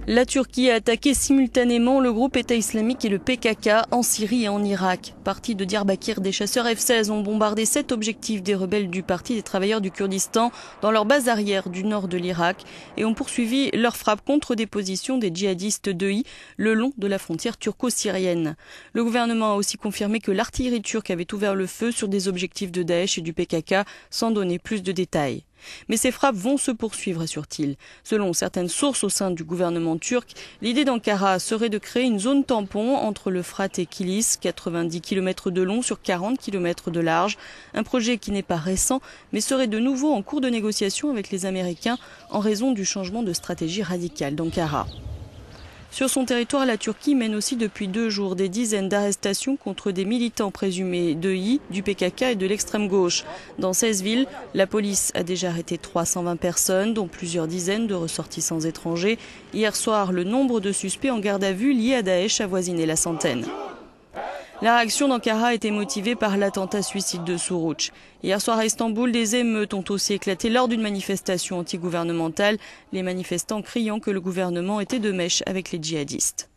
La Turquie a attaqué simultanément le groupe État islamique et le PKK en Syrie et en Irak. Partis de Diyarbakir, des chasseurs F-16 ont bombardé 7 objectifs des rebelles du Parti des travailleurs du Kurdistan dans leur base arrière du nord de l'Irak et ont poursuivi leurs frappes contre des positions des djihadistes d'EI le long de la frontière turco-syrienne. Le gouvernement a aussi confirmé que l'artillerie turque avait ouvert le feu sur des objectifs de Daesh et du PKK sans donner plus de détails. Mais ces frappes vont se poursuivre, assure-t-il. Selon certaines sources au sein du gouvernement turc, l'idée d'Ankara serait de créer une zone tampon entre l'Euphrate et Kilis, 90 km de long sur 40 km de large. Un projet qui n'est pas récent, mais serait de nouveau en cours de négociation avec les Américains en raison du changement de stratégie radicale d'Ankara. Sur son territoire, la Turquie mène aussi depuis 2 jours des dizaines d'arrestations contre des militants présumés d'EI, du PKK et de l'extrême gauche. Dans 16 villes, la police a déjà arrêté 320 personnes, dont plusieurs dizaines de ressortissants étrangers. Hier soir, le nombre de suspects en garde à vue liés à Daesh avoisinait la centaine. La réaction d'Ankara a été motivée par l'attentat suicide de Suruç. Hier soir à Istanbul, des émeutes ont aussi éclaté lors d'une manifestation antigouvernementale, les manifestants criant que le gouvernement était de mèche avec les djihadistes.